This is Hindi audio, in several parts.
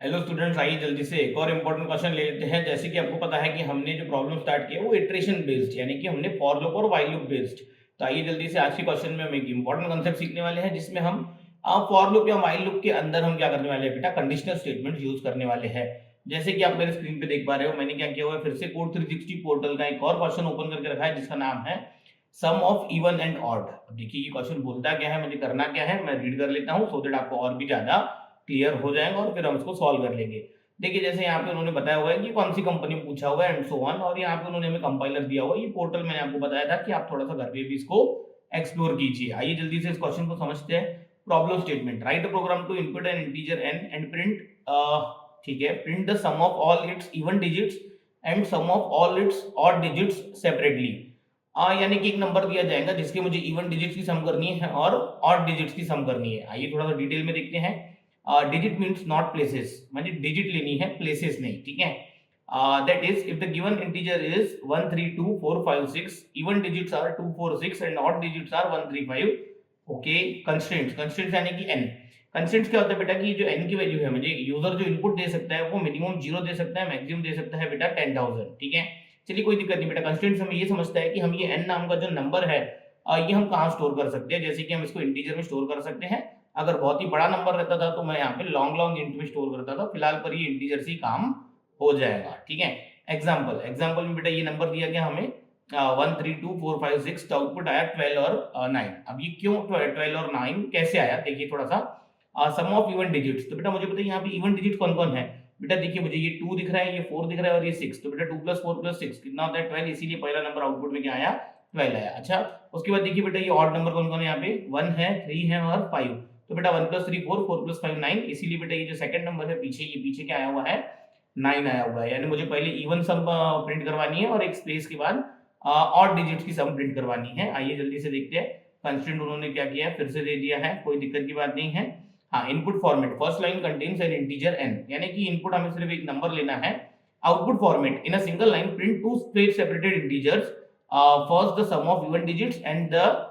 हेलो स्टूडेंट्स, आइए जल्दी से एक और इम्पोर्टेंट क्वेश्चन ले लेते हैं। जैसे कि आपको पता है कि हमने जो प्रॉब्लम स्टार्ट किया वो इटरेशन बेस्ड, यानी कि हमने फॉर लूप और व्हाइल लूप बेस्ड। तो आइए जल्दी से आज के क्वेश्चन में हम एक इम्पोर्टेंट कंसेप्ट सीखने वाले हैं, जिसमें हम फॉर लूप या व्हाइल लूप के अंदर हम क्या करने वाले हैं बेटा, कंडीशनल स्टेटमेंट यूज करने वाले हैं। जैसे कि आप मेरे स्क्रीन पे देख पा रहे हो, मैंने क्या किया हुआ है, फिर से कोड 360 पोर्टल का एक और क्वेश्चन ओपन करके रखा है, जिसका नाम है सम ऑफ इवन एंड ऑड। देखिए ये क्वेश्चन बोलता क्या है, मुझे करना क्या है, मैं रीड कर लेता हूँ सो दैट आपको और भी ज्यादा क्लियर हो जाएगा और फिर हम इसको सॉल्व कर लेंगे। देखिए जैसे यहाँ पे उन्होंने बताया हुआ है कि कौन सी कंपनी में पूछा हुआ है एंड सो ऑन, और यहाँ पे उन्होंने हमें कंपाइलर दिया हुआ है। ये पोर्टल मैंने आपको बताया था कि आप थोड़ा सा घर पे भी इसको एक्सप्लोर कीजिए। आइए जल्दी से इस क्वेश्चन को समझते हैं। Problem statement, write a program to input an integer N and print, ठीक है, print the sum of all its even digits and sum of all its odd digits separately. यानी कि एक नंबर दिया जाएगा जिसके मुझे इवन डिजिट्स की सम करनी है और ऑड डिजिट्स की सम करनी है। आइए थोड़ा सा डिटेल में देखते हैं। डिजिट मीन्स नॉट प्लेसेस, मतलब डिजिट लेनी है, प्लेसेस नहीं, ठीक है। That is if the given integer is 1 3 2 4 5 6, even digits are 2 4 6 and odd digits are 1 3 5। Okay, constraints, constraints यानी कि n। कंस्ट्रेंट्स क्या होता है बेटा कि जो n की वैल्यू है, मुझे यूजर जो इनपुट दे सकता है वो मिनिमम 0 दे सकता है, मैक्सिमम दे सकता है बेटा 10,000, ठीक है। चलिए कोई दिक्कत नहीं बेटा। कंस्ट्रेंट्स हमें ये समझता है कि हम ये n नाम का जो नंबर है ये हम कहाँ स्टोर कर सकते हैं। जैसे कि हम इसको इंटीजर में स्टोर कर सकते हैं। अगर बहुत ही बड़ा नंबर रहता था तो मैं यहाँ पे लॉन्ग लॉन्ग इंट में स्टोर करता था। फिलहाल पर ये इंटीजर से ही काम हो जाएगा, ठीक है। एग्जाम्पल, एग्जाम्पल में बेटा ये नंबर दिया गया हमें 1 3 2 4 5 6, तो आउटपुट आया 12 और 9। अब ये क्यों 12 और 9 कैसे आया, देखिए थोड़ा सा। सम ऑफ इवन डिजिट्स, तो बेटा मुझे बताइए यहाँ पे इवन डिजिट कौन कौन है। बेटा देखिए मुझे ये 2 दिख रहा है, ये 4 दिख रहा है और ये 6। तो बेटा 2 + 4 + 6 कितना होता है 12, इसीलिए पहला नंबर आउटपुट में क्या आया 12 आया। अच्छा, उसके बाद देखिए बेटा ये ऑड नंबर कौन कौन है, यहाँ पे 1 है, 3 है और 5। तो बेटा 1 + 3 4, 4 + 5 9, इसीलिए बेटा ये जो सेकंड नंबर है पीछे, ये पीछे क्या आया हुआ है 9 आया हुआ है। यानी मुझे पहले इवन सम प्रिंट करवानी है और एक स्पेस के बाद ऑड डिजिट्स की सम प्रिंट करवानी है। आइए जल्दी से देखते हैं। कंस्ट्रेंट उन्होंने क्या किया है, फिर से दे दिया है, कोई दिक्कत की बात नहीं है। हाँ, input format, first line contains an integer n, यानी कि इनपुट हमें सिर्फ एक नंबर लेना है। Output format, in a single line print two space separated integers, first the sum of even digits and the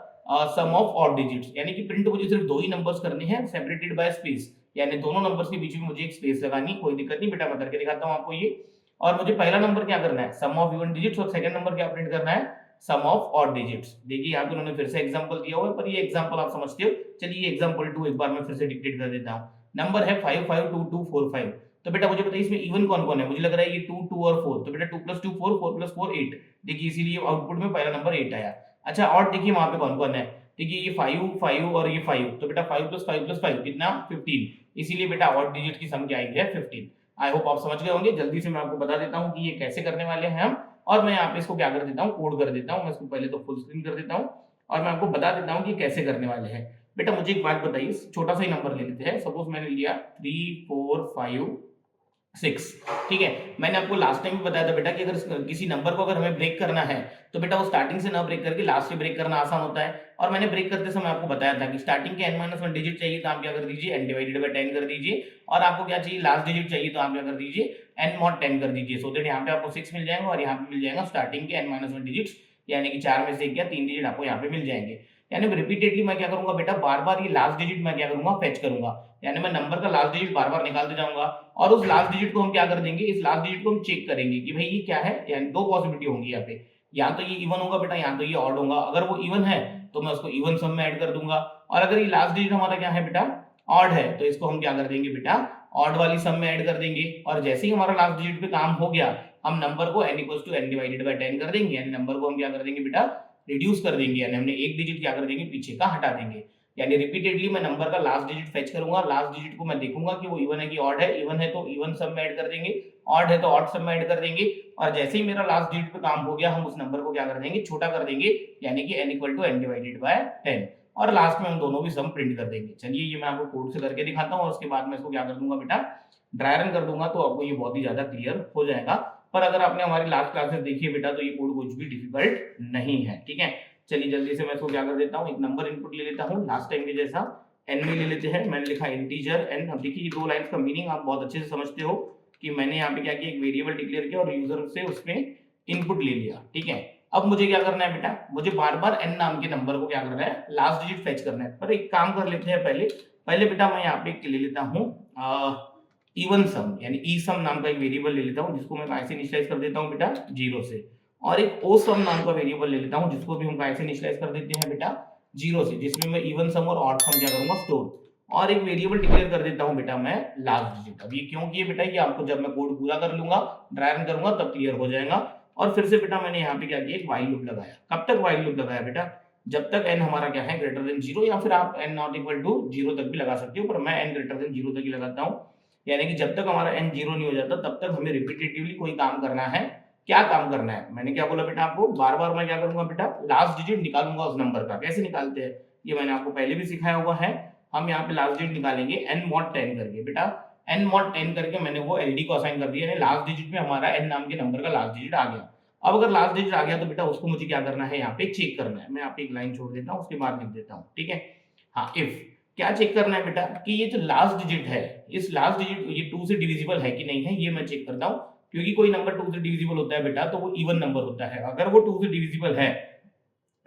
sum of odd digits. यानी कि प्रिंट मुझे सिर्फ दो ही नंबर्स करने हैं सेपरेटेड बाय स्पेस, यानी दोनों नंबर्स के बीच में मुझे एक स्पेस लगानी। कोई दिक्कत नहीं बेटा, मैं करके दिखाता हूं आपको ये। और मुझे पहला नंबर क्या करना है, सम ऑफ इवन डिजिट्स, और सेकंड नंबर क्या प्रिंट करना है, सम ऑफ ऑड डिजिट्स। देखिए यहाँ पे उन्होंने फिर से एग्जांपल दिया हुआ है, पर ये एग्जांपल आप समझते हो। चलिए एग्जांपल 2 एक बार मैं फिर से डिक्टेट कर देता हूं। नंबर है 5 5 2 2 4 5। तो बेटा मुझे बताइए इसमें इवन कौन कौन है, मुझे लग रहा है ये 2 2 और 4। तो बेटा 2 + 2 4, 4 + 4 8। देखिए इसीलिए आउटपुट में पहला नंबर 8 आया। अच्छा, और देखिए वहां पे कौन कौन है, देखिए ये 5 5 और ये 5। तो बेटा 5 + 5 + 5 कितना 15, इसीलिए बेटा ऑड डिजिट की सम क्या आई है 15। आई होप आप समझ गए होंगे। जल्दी से मैं आपको बता देता हूं कि ये कैसे करने वाले हैं हम। और मैं यहाँ पे इसको क्या कर देता हूँ, कोड कर देता हूँ। मैं इसको पहले तो फुल स्क्रीन कर देता हूँ और मैं आपको बता देता हूँ कि कैसे करने वाले हैं। बेटा मुझे एक बात बताइए, छोटा सा ही नंबर ले लेते हैं। सपोज मैंने लिया 3 4 5 6, ठीक है। मैंने आपको लास्ट टाइम भी बताया था बेटा कि अगर किसी नंबर को अगर हमें ब्रेक करना है तो बेटा वो स्टार्टिंग से ना ब्रेक करके लास्ट से ब्रेक करना आसान होता है। और मैंने ब्रेक करते समय आपको बताया था कि स्टार्टिंग के n-1 डिजिट चाहिए तो आप क्या कर दीजिए, n / 10 कर दीजिए। और आपको क्या चाहिए, लास्ट डिजिट चाहिए तो आप क्या कर दीजिए, n mod 10 कर दीजिए। सो दैट यहाँ पे आपको 6 मिल जाएगा और यहाँ पे मिल जाएगा स्टार्टिंग के n-1 डिजिट्स, यानी कि 4 में से 1 या 3 डिजिट आपको यहाँ पे मिल जाएंगे। यानी रिपीटेडली मैं क्या करूंगा बेटा, बार बार ये लास्ट डिजिट मैं क्या करूंगा, फेच करूंगा। यानी मैं नंबर का लास्ट डिजिट बार बार निकालते जाऊंगा और उस लास्ट डिजिट को हम क्या कर देंगे, इस लास्ट डिजिट को हम चेक करेंगे कि भाई ये क्या है। यानी दो पॉसिबिलिटी होंगी यहाँ पे, या तो ये इवन होगा बेटा, या तो ये ऑड होगा। अगर वो इवन है तो मैं उसको इवन सम में ऐड कर दूंगा, और अगर ये लास्ट डिजिट हमारा क्या है बेटा, ऑड है, तो इसको हम क्या कर देंगे बेटा, ऑड वाली सम में ऐड कर देंगे। और जैसे ही हमारा लास्ट डिजिट पे काम हो गया, हम नंबर को n = n / 10 कर देंगे। यानी नंबर को हम क्या कर देंगे बेटा, रिड्यूस कर देंगे। यानी हमने एक डिजिट क्या कर देंगे, पीछे का हटा देंगे। यानी रिपीटेडली मैं नंबर का लास्ट डिजिट फेच करूंगा, लास्ट डिजिट को मैं देखूंगा कि वो इवन है कि ऑड है। इवन है तो इवन सम में ऐड कर देंगे, ऑड है तो ऑड सम में ऐड कर देंगे। और जैसे ही मेरा लास्ट डिजिट पे काम हो गया, हम उस नंबर को क्या कर देंगे, छोटा कर देंगे। यानी कि n = n / 10, और लास्ट में हम दोनों भी सम प्रिंट कर देंगे। चलिए ये मैं आपको कोड से करके दिखाता हूँ और उसके बाद मैं इसको क्या कर दूंगा बेटा, ड्राई रन कर दूंगा, तो आपको ये बहुत ही ज्यादा क्लियर हो जाएगा। पर अगर आपने हमारी लास्ट क्लासेस देखी है बेटा, तो ये कोड कुछ भी डिफिकल्ट नहीं है, ठीक है। चलिए जल्दी से मैं इसको क्या कर देता हूँ, एक नंबर इनपुट ले लेता हूँ, लास्ट टाइम के जैसा n में ले लेते हैं। मैंने लिखा इंटीजर n। अब देखिए ये दो लाइंस का मीनिंग आप बहुत अच्छे से समझते हो कि मैंने यहाँ पे क्या किया, एक वेरिएबल डिक्लेयर किया और यूजर से उसमें इनपुट ले लिया, ठीक है। अब मुझे क्या करना है बेटा, मुझे बार बार n नाम के नंबर को क्या करना है, लास्ट डिजिट फेच करना है। पर एक काम कर लेते हैं, पहले पहले बेटा मैं यहाँ पे ले लेता हूँ इवन सम यानी ई सम नाम का एक वेरिएबल ले लेता हूँ, जिसको मैं ऐसे इनिशियलाइज कर देता हूँ बेटा 0 से, और एक ओ सम नाम का वेरिएबल ले लेता हूँ, जिसको भी हम ऐसे इनिशियलाइज कर देते हैं बेटा 0 से, जिसमें मैं इवन सम और ऑड सम क्या करूंगा स्टोर, और एक वेरिएबल डिक्लेयर कर देता हूँ बेटा मैं लास्ट डिजिट। अब ये क्यों किए बेटा, ये आपको जब मैं कोड पूरा कर लूंगा, ड्राई रन करूंगा तब क्लियर हो जाएगा। और फिर से बेटा मैंने यहाँ पे क्या किया, एक व्हाइल लूप लगाया। कब तक व्हाइल लूप लगाया बेटा, जब तक n हमारा क्या है ग्रेटर देन 0, या फिर आप n नॉट इक्वल टू 0 तक भी लगा सकते हो, पर मैं n ग्रेटर देन 0 तक ही लगाता हूँ। यानी कि जब तक हमारा n 0 नहीं हो जाता तब तक हमें रिपीटेटिवली कोई काम करना है। क्या काम करना है, मैंने क्या बोला बेटा आपको, बार बार मैं क्या करूंगा बेटा, लास्ट डिजिट निकालूंगा उस नंबर का। कैसे निकालते हैं ये मैंने आपको पहले भी सिखाया हुआ है। हम यहाँ पे लास्ट डिजिट निकालेंगे n mod 10 करके बेटा, n mod 10 करके मैंने वो ld को असाइन कर दिया, यानी लास्ट डिजिट में हमारा n नाम के नंबर का लास्ट डिजिट आ गया। अब अगर लास्ट डिजिट आ गया तो बेटा उसको मुझे क्या करना है, यहाँ पे चेक करना है। मैं यहाँ पे एक लाइन छोड़ देता हूँ, उसके बाद लिख देता हूँ, ठीक है। हाँ, इफ क्या चेक करना है बेटा, कि ये जो लास्ट डिजिट है, इस लास्ट डिजिट ये 2 से डिविजिबल है कि नहीं है, ये मैं चेक करता हूँ। क्योंकि कोई नंबर 2 से डिविजिबल होता है बेटा तो वो इवन नंबर होता है। अगर वो 2 से डिविजिबल है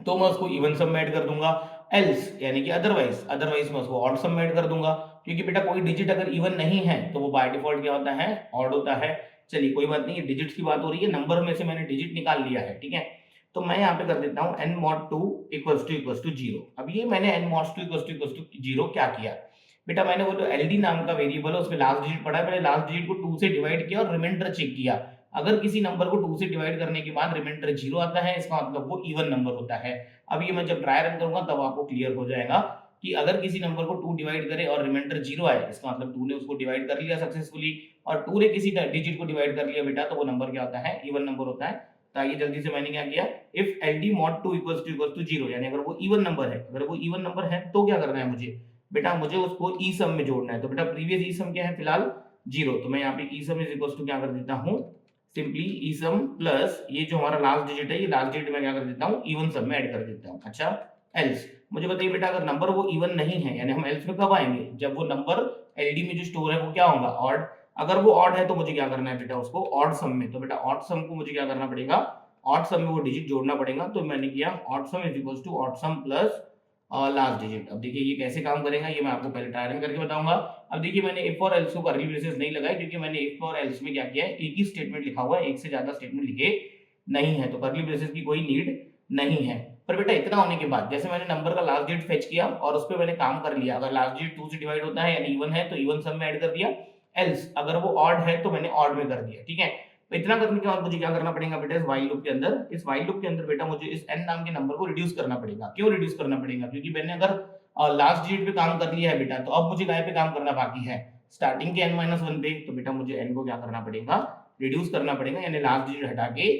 तो मैं उसको इवन सम में ऐड कर दूंगा, एल्स यानी कि अदरवाइज मैं उसको ऑड सम में ऐड कर दूंगा। क्योंकि बेटा कोई डिजिट अगर इवन नहीं है तो वो बाय डिफॉल्ट क्या होता है, ऑड होता है। चलिए कोई बात नहीं, डिजिट्स की बात हो रही है, नंबर में से मैंने डिजिट निकाल लिया है, ठीक है। तो मैं यहाँ पे कर देता हूँ n mod 2 इक्वल्स टू 0। अब ये मैंने n mod 2 इक्वल्स टू 0 क्या किया बेटा, मैंने वो जो ld नाम का वेरिएबल है उसमें लास्ट डिजिट पढ़ा है, मैंने लास्ट डिजिट को 2 से डिवाइड किया और रिमाइंडर चेक किया। अगर किसी नंबर को 2 से डिवाइड करने के बाद रिमाइंडर 0 आता है, इसका मतलब वो इवन नंबर होता है। अब ये मैं जब ट्राई रन करूंगा तब आपको क्लियर हो जाएगा कि अगर किसी नंबर को 2 डिवाइड करे और रिमाइंडर 0 आए, इसका मतलब 2 ने उसको डिवाइड कर लिया सक्सेसफुली, और 2 ने किसी डिजिट को डिवाइड कर लिया बेटा, तो वो नंबर क्या होता है, इवन नंबर होता है। तो आइए जल्दी से मैंने क्या किया, if ld mod 2 equals to 0, यानी अगर वो इवन नंबर है, अगर वो इवन नंबर है तो क्या करना है मुझे बेटा, मुझे उसको ई सम में जोड़ना है। तो बेटा प्रीवियस ई सम क्या है फिलहाल 0, तो मैं यहाँ पे ई सम इज इक्वल्स टू क्या कर देता हूँ, सिंपली ई सम प्लस ये जो हमारा लास्ट डिजिट है, ये लास्ट डिजिट में क्या कर देता हूँ, इवन सम में ऐड कर देता हूँ। अच्छा, एल्स मुझे बताइए बेटा, अगर नंबर वो इवन नहीं है, यानी हम एल्स में कब आएंगे, जब वो नंबर एलडी में जो स्टोर है वो क्या होगा, ऑड। अगर वो ऑड है तो मुझे क्या करना है बेटा, उसको ऑड सम में। तो बेटा ऑड सम को मुझे क्या करना पड़ेगा, ऑड सम में वो डिजिट जोड़ना पड़ेगा। तो मैंने किया odd sum is equals to odd sum plus last digit. अब देखिए ये कैसे काम करेगा, ये मैं आपको पहले ट्राई रन करके बताऊंगा। अब देखिए मैंने इफ और एल्स को कर्ली ब्रेसेस नहीं लगाए, क्योंकि मैंने इफ और एल्स में क्या किया है, एक ही स्टेटमेंट लिखा हुआ है, एक से ज्यादा स्टेटमेंट लिखे नहीं है, तो कर्ली ब्रेसेस की कोई नीड नहीं है। पर बेटा इतना होने के बाद, जैसे मैंने नंबर का लास्ट डिजिट फेच किया और उस पर मैंने काम कर लिया, अगर लास्ट डिजिट 2 से डिवाइड होता है यानी इवन है तो इवन सम में ऐड कर दिया, एल्स अगर वो ऑड है तो मैंने ऑड में कर दिया, ठीक है। तो इतना करने के बाद मुझे क्या करना पड़ेगा बेटा, इस व्हाइल लूप के अंदर, इस व्हाइल लूप के अंदर बेटा मुझे इस n नाम के नंबर को रिड्यूस करना पड़ेगा। क्यों रिड्यूस करना पड़ेगा, क्योंकि मैंने अगर लास्ट डिजिट पे काम कर लिया है बेटा, तो अब मुझे गाय पे काम करना बाकी है, स्टार्टिंग के n-1 पे। तो बेटा मुझे n को क्या करना पड़ेगा, रिड्यूस करना पड़ेगा, यानी लास्ट डिजिट हटा के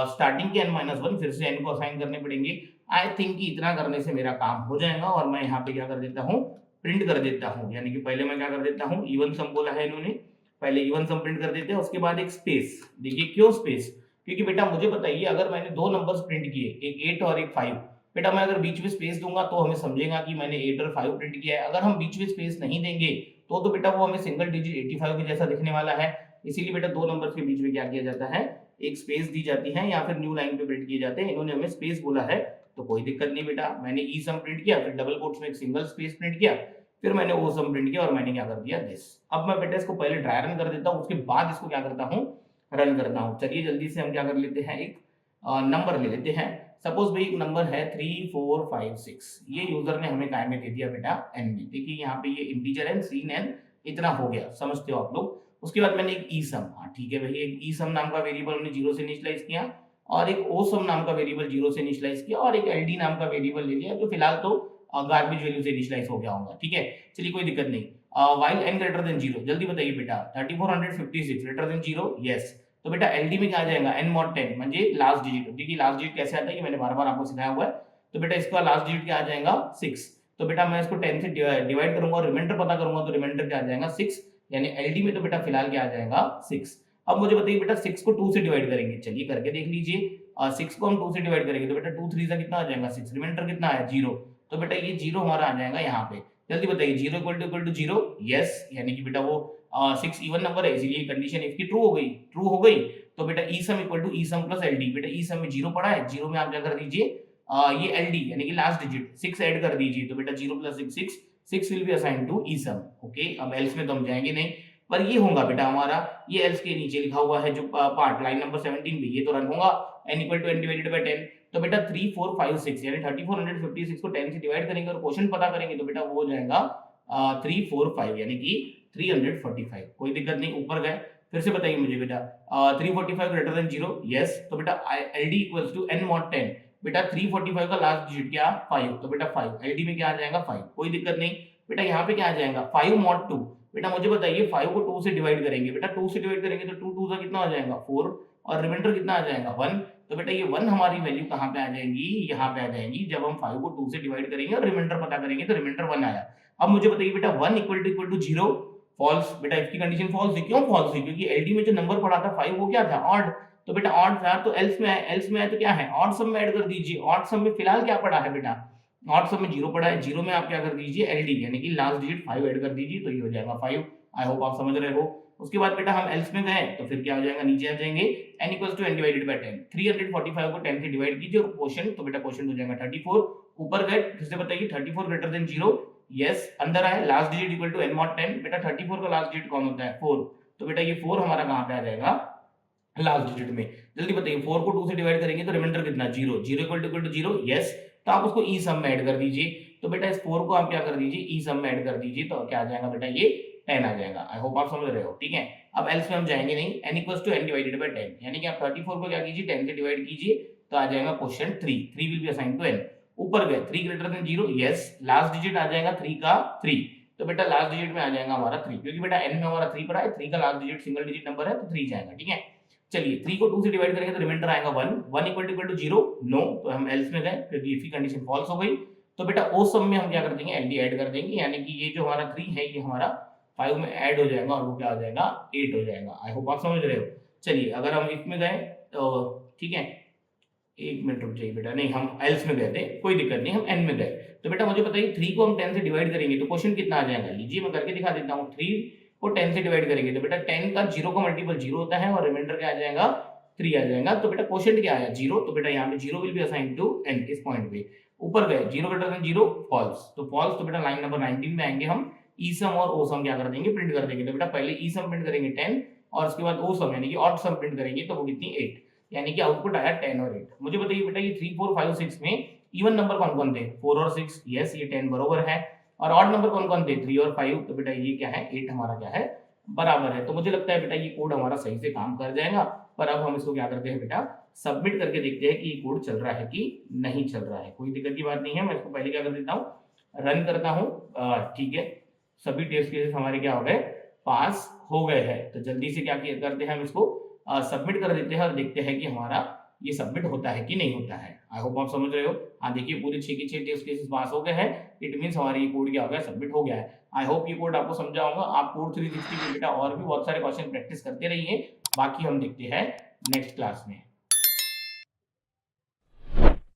स्टार्टिंग के n-1 फिर से n को असाइन करने पड़ेंगे। आई थिंक कि इतना करने से मेरा काम हो जाएगा, और मैं यहाँ पे क्या कर देता हूँ, प्रिंट कर देता हूँ। यानी कि पहले मैं क्या कर देता हूँ, इवन सम बोला है इन्होंने, पहले इवन सम प्रिंट कर देते हैं, उसके बाद एक स्पेस। देखिए क्यों स्पेस, क्योंकि बेटा मुझे बताइए, अगर मैंने दो नंबर्स प्रिंट किए, एक 8 और एक 5, बेटा मैं अगर बीच में स्पेस दूंगा तो हमें समझेगा कि मैंने 8 और 5 प्रिंट किया है। अगर हम बीच में स्पेस नहीं देंगे तो बेटा वो हमें सिंगल डिजिट 85 के जैसा दिखने वाला है। इसीलिए बेटा दो नंबर्स के बीच में क्या किया जाता है, एक स्पेस दी जाती है, या फिर न्यू लाइन पे प्रिंट किए जाते हैं। इन्होंने हमें स्पेस बोला है तो कोई दिक्कत नहीं बेटा, मैंने ई सम प्रिंट किया, फिर डबल कोट्स में एक सिंगल स्पेस प्रिंट किया, फिर मैंने ओ सम प्रिंट किया, और मैंने क्या कर दिया, दिस। अब मैं बेटा इसको पहले ड्राई रन कर देता हूँ, उसके बाद इसको क्या करता हूँ, रन करता हूँ। चलिए जल्दी से हम क्या कर लेते हैं, एक नंबर ले लेते हैं। सपोज भाई एक नंबर है 3 4 5 6, ये यूजर ने हमें काय में दे दिया बेटा n में। देखिए यहाँ पे ये इंटीजर है, सीन n इतना हो गया, समझते हो आप लोग। उसके बाद मैंने एक ई सम, हाँ ठीक है भाई, एक ई सम नाम का वेरिएबल हमने 0 से इनिशियलाइज किया, और एक ओ सम नाम का वेरिएबल 0 से इनिशियलाइज किया, और एक एलडी नाम का वेरिएबल ले लिया, जो फिलहाल तो गार्बेज वैल्यू से इनिशियलाइज हो गया होगा, ठीक है। चलिए कोई दिक्कत नहीं। व्हाइल n ग्रेटर देन 0, जल्दी बताइए बेटा, 3456 ग्रेटर देन 0, यस। तो बेटा एलडी में क्या आ जाएगा, n mod 10 म्हणजे लास्ट डिजिट। देखिए लास्ट डिजिट कैसे आता है, ये मैंने बार-बार आपको सिखाया हुआ है। तो बेटा इसका लास्ट डिजिट क्या आ जाएगा, 6। तो बेटा मैं इसको 10 से डिवाइड करूंगा और रिमाइंडर पता करूंगा, तो रिमाइंडर क्या आ जाएगा, 6। यानी एलडी में तो बेटा फिलहाल क्या आ जाएगा, 6। अब मुझे बताइए बेटा 6 को 2 से डिवाइड करेंगे, चलिए करके देख लीजिए। 6 को हम 2 से डिवाइड करेंगे तो बेटा 2 3 से कितना आ जाएगा, 6। रिमाइंडर कितना है, 0। तो बेटा ये 0 हमारा आ जाएगा यहाँ पे। जल्दी बताइए 0 इक्वल टू 0, यस। यानी कि बेटा वो 6 इवन नंबर है, इसीलिए कंडीशन इफ की ट्रू हो गई। तो बेटा E sum equal to E sum plus LD. बेटा ई सम में 0 पड़ा है, 0 में आप क्या कर दीजिए, ये एलडी यानी कि लास्ट डिजिट 6 ऐड कर दीजिए। तो बेटा 0 plus 6 will be assigned to E sum. Okay, अब एल्स में तो हम जाएंगे नहीं, पर ये होगा बेटा हमारा, ये एल्स के नीचे लिखा हुआ है जो पार्ट लाइन नंबर 17 पे, ये तो रन होगा n equal to n divided by 10। तो बेटा 3 4 5 6 यानी 3456 को 10 से डिवाइड करेंगे और क्वोशंट पता करेंगे तो बेटा वो हो जाएगा 3 4 5 यानी कि 345। कोई दिक्कत नहीं, ऊपर गए। फिर से बताइए मुझे बेटा 345 ग्रेटर देन 0, यस। तो बेटा LD equals to n mod 10, बेटा 345 का लास्ट डिजिट क्या 5, तो बेटा 5 LD में क्या आ जाएगा 5। कोई दिक्कत नहीं बेटा, यहाँ पे क्या आ जाएगा 5 mod 2। बेटा मुझे बताइए 5 को 2 से डिवाइड करेंगे, बेटा 2 से डिवाइड करेंगे तो 2 2 का कितना आ जाएगा 4 और रिमाइंडर कितना आ जाएगा 1। तो बेटा ये 1 हमारी वैल्यू कहाँ पे आ जाएगी, यहाँ पे आ जाएगी। जब हम 5 को 2 से डिवाइड करेंगे और रिमाइंडर पता करेंगे तो रिमाइंडर 1 आया। अब मुझे बताइए बेटा 1 इक्वल टू 0, फॉल्स। बेटा इसकी कंडीशन फॉल्स है, क्यों फॉल्स है, क्योंकि एलडी में जो नंबर पड़ा था 5 वो क्या था ऑड। तो बेटा ऑड था तो एल्स में है, एल्स में है तो क्या है ऑड सम में ऐड कर दीजिए। ऑड सम में फिलहाल क्या पड़ा है बेटा, ऑड सम में 0 पड़ा है, 0 में आप क्या कर दीजिए एलडी यानी कि लास्ट डिजिट 5 ऐड कर दीजिए तो ये हो जाएगा 5। आई होप आप समझ रहे हो। उसके बाद बेटा हम एल्स में गए तो फिर क्या हो जाएगा, नीचे आ जाएंगे n equals to n divided by 10। 345 को 10 से डिवाइड कीजिए और क्वोशंट, तो बेटा क्वोशंट हो जाएगा 34। ऊपर गए फिर से बताइए 34 ग्रेटर देन 0, यस। अंदर आए last digit equal to n mod 10, बेटा 34 का लास्ट डिजिट कौन होता है 4। तो बेटा ये 4 हमारा कहां पे आ जाएगा लास्ट डिजिट में। जल्दी बताइए 4 को 2 से डिवाइड करेंगे तो रिमाइंडर कितना 0, 0 इक्वल टू 0, यस। तो आप उसको ई सम में ऐड कर दीजिए। तो बेटा इस 4 को आप क्या कर दीजिए ई सम में ऐड कर दीजिए तो क्या आ जाएगा बेटा ये 10 आ जाएगा। आई होप आप समझ रहे हो, ठीक है। अब एल्स में हम जाएंगे नहीं, n equals to n divided by 10 यानी कि आप 34 को क्या कीजिए 10 से डिवाइड कीजिए तो आ जाएगा question 3, 3 will be assigned to n। ऊपर गए 3 greater than 0, yes. Last digit आ जाएगा 3 का 3, तो बेटा लास्ट डिजिट में आ जाएगा हमारा 3, क्योंकि बेटा n में हमारा 3 पड़ा है, 3 का last digit single digit number है तो 3 जाएगा, ठीक है। चलिए 3 को 2 से डिवाइड करेंगे तो रिमाइंडर आएगा 1, 1 इक्वल टू 0, नो। तो हम एल्स में गए क्योंकि इसकी कंडीशन फॉल्स हो गई। तो बेटा ओ सम में हम क्या कर देंगे एलडी ऐड कर देंगे यानी कि ये जो हमारा 3 है ये हमारा 5 में ऐड हो जाएगा और वो क्या हो जाएगा 8 हो जाएगा। आई होप आप समझ रहे हो। चलिए अगर हम इसमें गए तो ठीक है, एक मिनट रुक जाइए बेटा, नहीं हम एल्स में गए थे, कोई दिक्कत नहीं, हम एन में गए। तो बेटा मुझे बताइए 3 को हम 10 से डिवाइड करेंगे तो क्वेश्चन कितना आ जाएगा, लीजिए मैं करके दिखा देता हूँ। 3 को 10 से डिवाइड करेंगे तो बेटा 10 का 0 का मल्टीपल 0 होता है और रिमाइंडर क्या आ जाएगा 3 आ जाएगा। तो बेटा क्वेश्चन क्या आया 0, तो बेटा यहाँ पे 0 will be assign to n इस पॉइंट पे। ऊपर गए 0 ग्रेटर देन 0, फॉल्स। तो फॉल्स, तो बेटा लाइन नंबर 19 में आएंगे हम, ई सम और ओ सम क्या कर देंगे प्रिंट कर देंगे। तो बेटा पहले ई सम प्रिंट करेंगे 10 और उसके बाद ओ सम यानी कि ऑड सम प्रिंट करेंगे तो वो कितनी 8, यानी कि आउटपुट आया 10 और 8। मुझे बताइए बेटा ये 3 4 5 6 में इवन नंबर कौन कौन थे 4 और 6, यस ये 10 बराबर है। और ऑड नंबर कौन कौन थे 3 और 5, तो बेटा ये क्या है 8 हमारा क्या है बराबर है। तो मुझे लगता है बेटा ये कोड हमारा सही से काम कर जाएगा। पर अब हम इसको क्या करते हैं बेटा सबमिट करके देखते हैं कि ये कोड चल रहा है कि नहीं चल रहा है। कोई दिक्कत की बात नहीं है, मैं इसको पहले क्या कर देता हूँ रन करता हूँ, ठीक है। सभी टेस्ट केसेस हमारे क्या हो गए पास हो गए हैं। तो जल्दी से क्या करते हैं हम इसको सबमिट कर देते हैं और देखते हैं कि हमारा ये सबमिट होता है कि नहीं होता है। आई होप आप समझ रहे हो। हाँ देखिए पूरे 6 के 6 टेस्ट केसेस पास हो गए हैं, इट मींस हमारा ये कोड क्या हो गया सबमिट हो गया है। आई होप ये कोड आपको समझा होगा। आप कोड 360 में बेटा और भी बहुत सारे क्वेश्चन प्रैक्टिस करते रहिए, बाकी हम देखते हैं नेक्स्ट क्लास में।